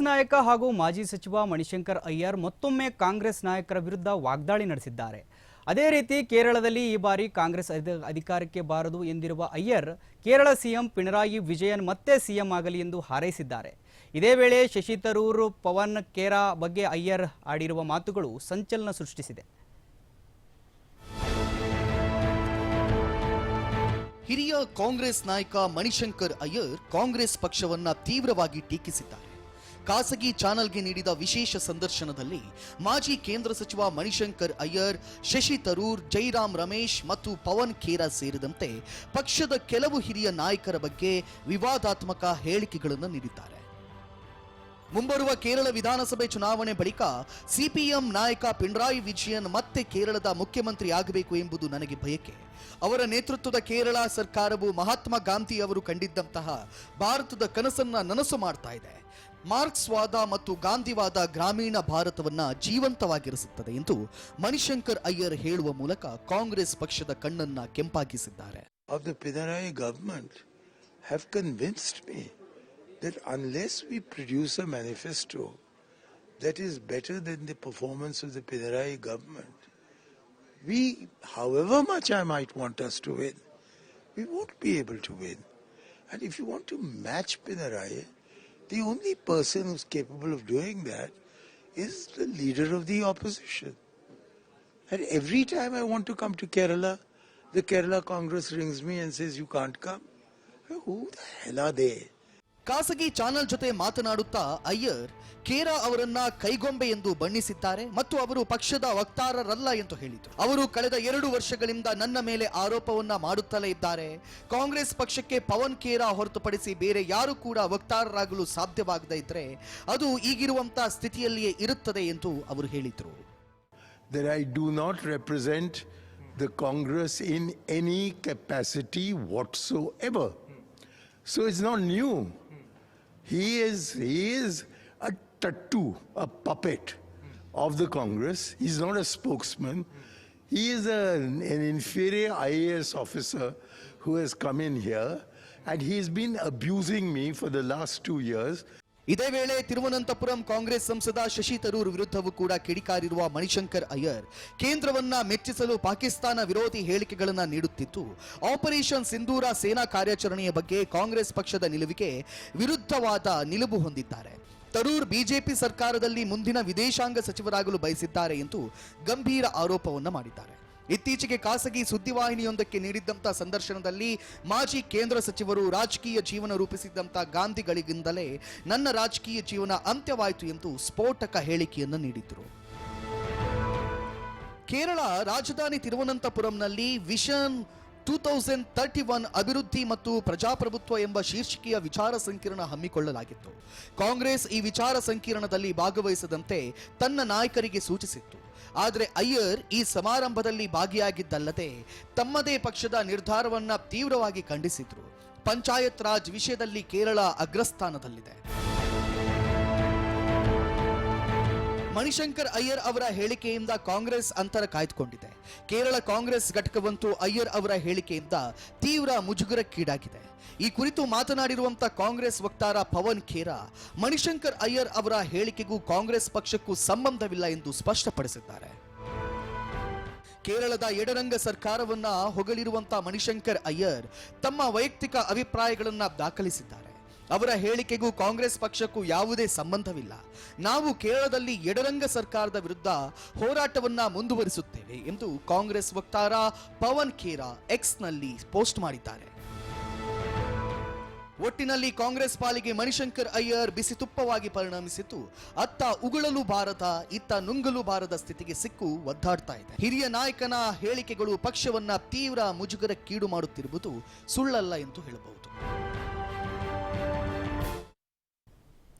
ನಾಯಕ ಹಾಗೂ ಮಾಜಿ ಸಚಿವ ಮಣಿಶಂಕರ್ ಅಯ್ಯರ್ ಮತ್ತೊಮ್ಮೆ ಕಾಂಗ್ರೆಸ್ ನಾಯಕರ ವಿರುದ್ಧ ವಾಗ್ದಾಳಿ ನಡೆಸಿದ್ದಾರೆ. ಅದೇ ರೀತಿ ಕೇರಳದಲ್ಲಿ ಈ ಬಾರಿ ಕಾಂಗ್ರೆಸ್ ಅಧಿಕಾರಕ್ಕೆ ಬಾರದು ಎಂದಿರುವ ಅಯ್ಯರ್ ಕೇರಳ ಸಿಎಂ ಪಿಣರಾಯಿ ವಿಜಯನ್ ಮತ್ತೆ ಸಿಎಂ ಆಗಲಿ ಎಂದು ಹಾರೈಸಿದ್ದಾರೆ. ಇದೇ ವೇಳೆ ಶಶಿ ತರೂರ್, ಪವನ್ ಖೇರಾ ಬಗ್ಗೆ ಅಯ್ಯರ್ ಆಡಿರುವ ಮಾತುಗಳು ಸಂಚಲನ ಸೃಷ್ಟಿಸಿದೆ. ಹಿರಿಯ ಕಾಂಗ್ರೆಸ್ ನಾಯಕ ಮಣಿಶಂಕರ್ ಅಯ್ಯರ್ ಕಾಂಗ್ರೆಸ್ ಪಕ್ಷವನ್ನ ತೀವ್ರವಾಗಿ ಟೀಕಿಸಿದ್ದಾರೆ. ಖಾಸಗಿ ಚಾನೆಲ್ಗೆ ನೀಡಿದ ವಿಶೇಷ ಸಂದರ್ಶನದಲ್ಲಿ ಮಾಜಿ ಕೇಂದ್ರ ಸಚಿವ ಮಣಿಶಂಕರ್ ಅಯ್ಯರ್, ಶಶಿ ತರೂರ್, ಜೈರಾಮ್ ರಮೇಶ್ ಮತ್ತು ಪವನ್ ಖೇರಾ ಸೇರಿದಂತೆ ಪಕ್ಷದ ಕೆಲವು ಹಿರಿಯ ನಾಯಕರ ಬಗ್ಗೆ ವಿವಾದಾತ್ಮಕ ಹೇಳಿಕೆಗಳನ್ನು ನೀಡಿದ್ದಾರೆ. ಮುಂಬರುವ ಕೇರಳ ವಿಧಾನಸಭೆ ಚುನಾವಣೆ ಬಳಿಕ ಸಿಪಿಎಂ ನಾಯಕ ಪಿಣರಾಯಿ ವಿಜಯನ್ ಮತ್ತೆ ಕೇರಳದ ಮುಖ್ಯಮಂತ್ರಿ ಆಗಬೇಕು ಎಂಬುದು ನನಗೆ ಬಯಕೆ. ಅವರ ನೇತೃತ್ವದ ಕೇರಳ ಸರ್ಕಾರವು ಮಹಾತ್ಮ ಗಾಂಧಿ ಅವರು ಕಂಡಿದ್ದಂತಹ ಭಾರತದ ಕನಸನ್ನ ನನಸು ಮಾಡ್ತಾ ಇದೆ. ಮಾರ್ಕ್ಸ್ವಾದ ಮತ್ತು ಗಾಂಧಿವಾದ ಗ್ರಾಮೀಣ ಭಾರತವನ್ನ ಜೀವಂತವಾಗಿರಿಸುತ್ತದೆ ಎಂದು ಮಣಿಶಂಕರ್ ಅಯ್ಯರ್ ಹೇಳುವ ಮೂಲಕ ಕಾಂಗ್ರೆಸ್ ಪಕ್ಷದ ಕಣ್ಣನ್ನ ಕೆಂಪಾಗಿಸಿದ್ದಾರೆ. That unless we produce a manifesto that is better than the performance of the Pinarayi government, we, however much I might want us to win, we won't be able to win. And if you want to match Pinarayi, the only person who's capable of doing that is the leader of the opposition. And every time I want to come to Kerala, the Kerala Congress rings me and says, you can't come. Who the hell are they? ಖಾಸಗಿ channel ಜೊತೆ ಮಾತನಾಡುತ್ತಾ ಅಯ್ಯರ್ ಖೇರಾ ಅವರನ್ನ ಕೈಗೊಂಬೆ ಎಂದು ಬಣ್ಣಿಸಿದ್ದಾರೆ ಮತ್ತು ಅವರು ಪಕ್ಷದ ವಕ್ತಾರರಲ್ಲ ಎಂದು ಹೇಳಿದರು. ಅವರು ಕಳೆದ 2 ವರ್ಷಗಳಿಂದ ನನ್ನ ಮೇಲೆ ಆರೋಪವನ್ನ ಮಾಡುತ್ತಲೇ ಇದ್ದಾರೆ. ಕಾಂಗ್ರೆಸ್ ಪಕ್ಷಕ್ಕೆ ಪವನ್ ಖೇರಾ ಹೊರತುಪಡಿಸಿ ಬೇರೆ ಯಾರು ಕೂಡ ವಕ್ತಾರರಾಗಲು ಸಾಧ್ಯವಾಗದೇ ಇದ್ರೆ ಅದು ಈಗಿರುವಂತಹ ಸ್ಥಿತಿಯಲ್ಲಿಯೇ ಇರುತ್ತದೆ ಎಂದು ಅವರು ಹೇಳಿದರು. That I do not represent the Congress in any capacity whatsoever. So it's not new. He is a tattoo, a puppet of the Congress. He's not a spokesman. He is an inferior IAS officer who has come in here and he's been abusing me for the last 2 years. ಇದೇ ವೇಳೆ ತಿರುವನಂತಪುರಂ ಕಾಂಗ್ರೆಸ್ ಸಂಸದ ಶಶಿ ತರೂರ್ ವಿರುದ್ಧವೂ ಕೂಡ ಕಿಡಿಕಾರಿರುವ ಮಣಿಶಂಕರ್ ಅಯ್ಯರ್ ಕೇಂದ್ರವನ್ನ ಮೆಚ್ಚಿಸಲು ಪಾಕಿಸ್ತಾನ ವಿರೋಧಿ ಹೇಳಿಕೆಗಳನ್ನು ನೀಡುತ್ತಿದ್ದು operation ಸಿಂಧೂರ ಸೇನಾ ಕಾರ್ಯಾಚರಣೆಯ ಬಗ್ಗೆ ಕಾಂಗ್ರೆಸ್ ಪಕ್ಷದ ನಿಲುವಿಗೆ ವಿರುದ್ಧವಾದ ನಿಲುವು ಹೊಂದಿದ್ದಾರೆ. ತರೂರ್ ಬಿಜೆಪಿ ಸರ್ಕಾರದಲ್ಲಿ ಮುಂದಿನ ವಿದೇಶಾಂಗ ಸಚಿವರಾಗಲು ಬಯಸಿದ್ದಾರೆ ಎಂದು ಗಂಭೀರ ಆರೋಪವನ್ನು ಮಾಡಿದ್ದಾರೆ. ಇತ್ತೀಚೆಗೆ ಖಾಸಗಿ ಸುದ್ದಿವಾಹಿನಿಯೊಂದಕ್ಕೆ ನೀಡಿದ್ದಂಥ ಸಂದರ್ಶನದಲ್ಲಿ ಮಾಜಿ ಕೇಂದ್ರ ಸಚಿವರು ರಾಜಕೀಯ ಜೀವನ ರೂಪಿಸಿದ್ದಂಥ ಗಾಂಧಿಗಳಿಗಿಂದಲೇ ನನ್ನ ರಾಜಕೀಯ ಜೀವನ ಅಂತ್ಯವಾಯಿತು ಎಂದು ಸ್ಫೋಟಕ ಹೇಳಿಕೆಯನ್ನು ನೀಡಿದರು. ಕೇರಳ ರಾಜಧಾನಿ ತಿರುವನಂತಪುರಂನಲ್ಲಿ ವಿಷನ್ 2031 ಅಭಿವೃದ್ಧಿ ಮತ್ತು ಪ್ರಜಾಪ್ರಭುತ್ವ ಎಂಬ ಶೀರ್ಷಿಕೆಯ ವಿಚಾರ ಸಂಕಿರಣ ಹಮ್ಮಿಕೊಳ್ಳಲಾಗಿತ್ತು. ಕಾಂಗ್ರೆಸ್ ಈ ವಿಚಾರ ಸಂಕಿರಣದಲ್ಲಿ ಭಾಗವಹಿಸದಂತೆ ತನ್ನ ನಾಯಕರಿಗೆ ಸೂಚಿಸಿತ್ತು. ಆದರೆ ಅಯ್ಯರ್ ಈ ಸಮಾರಂಭದಲ್ಲಿ ಭಾಗಿಯಾಗಿದ್ದಲ್ಲದೆ ತಮ್ಮದೇ ಪಕ್ಷದ ನಿರ್ಧಾರವನ್ನ ತೀವ್ರವಾಗಿ ಖಂಡಿಸಿದ್ರು. ಪಂಚಾಯತ್ ರಾಜ್ ವಿಷಯದಲ್ಲಿ ಕೇರಳ ಅಗ್ರಸ್ಥಾನದಲ್ಲಿದೆ. ಮಣಿಶಂಕರ್ ಅಯ್ಯರ್ ಅವರ ಹೇಳಿಕೆಯಿಂದ ಕಾಂಗ್ರೆಸ್ ಅಂತರ ಕಾಯ್ದುಕೊಂಡಿದೆ. ಕೇರಳ ಕಾಂಗ್ರೆಸ್ ಘಟಕವಂತೂ ಅಯ್ಯರ್ ಅವರ ಹೇಳಿಕೆಯಿಂದ ತೀವ್ರ ಮುಜುಗರಕ್ಕೀಡಾಗಿದೆ. ಈ ಕುರಿತು ಮಾತನಾಡಿರುವಂತಹ ಕಾಂಗ್ರೆಸ್ ವಕ್ತಾರ ಪವನ್ ಖೇರಾ ಮಣಿಶಂಕರ್ ಅಯ್ಯರ್ ಅವರ ಹೇಳಿಕೆಗೂ ಕಾಂಗ್ರೆಸ್ ಪಕ್ಷಕ್ಕೂ ಸಂಬಂಧವಿಲ್ಲ ಎಂದು ಸ್ಪಷ್ಟಪಡಿಸಿದ್ದಾರೆ. ಕೇರಳದ ಎಡರಂಗ ಸರ್ಕಾರವನ್ನ ಹೊಗಳಿರುವಂತಹ ಮಣಿಶಂಕರ್ ಅಯ್ಯರ್ ತಮ್ಮ ವೈಯಕ್ತಿಕ ಅಭಿಪ್ರಾಯಗಳನ್ನು ದಾಖಲಿಸಿದ್ದಾರೆ. ಅವರ ಹೇಳಿಕೆಗೂ ಕಾಂಗ್ರೆಸ್ ಪಕ್ಷಕ್ಕೂ ಯಾವುದೇ ಸಂಬಂಧವಿಲ್ಲ. ನಾವು ಕೇರಳದಲ್ಲಿ ಎಡರಂಗ ಸರ್ಕಾರದ ವಿರುದ್ಧ ಹೋರಾಟವನ್ನ ಮುಂದುವರಿಸುತ್ತೇವೆ ಎಂದು ಕಾಂಗ್ರೆಸ್ ವಕ್ತಾರ ಪವನ್ ಖೇರಾ ಎಕ್ಸ್ನಲ್ಲಿ ಪೋಸ್ಟ್ ಮಾಡಿದ್ದಾರೆ. ಒಟ್ಟಿನಲ್ಲಿ ಕಾಂಗ್ರೆಸ್ ಪಾಲಿಗೆ ಮಣಿಶಂಕರ್ ಅಯ್ಯರ್ ಬಿಸಿ ತುಪ್ಪವಾಗಿ ಪರಿಣಮಿಸಿದ್ದು ಅತ್ತ ಉಗುಳಲು ಬಾರದ ಇತ್ತ ನುಂಗಲು ಬಾರದ ಸ್ಥಿತಿಗೆ ಸಿಕ್ಕು ಒದ್ದಾಡ್ತಾ ಇದೆ. ಹಿರಿಯ ನಾಯಕನ ಹೇಳಿಕೆಗಳು ಪಕ್ಷವನ್ನ ತೀವ್ರ ಮುಜುಗರಕ್ಕೀಡು ಮಾಡುತ್ತಿರುವುದು ಸುಳ್ಳಲ್ಲ ಎಂದು ಹೇಳಬಹುದು.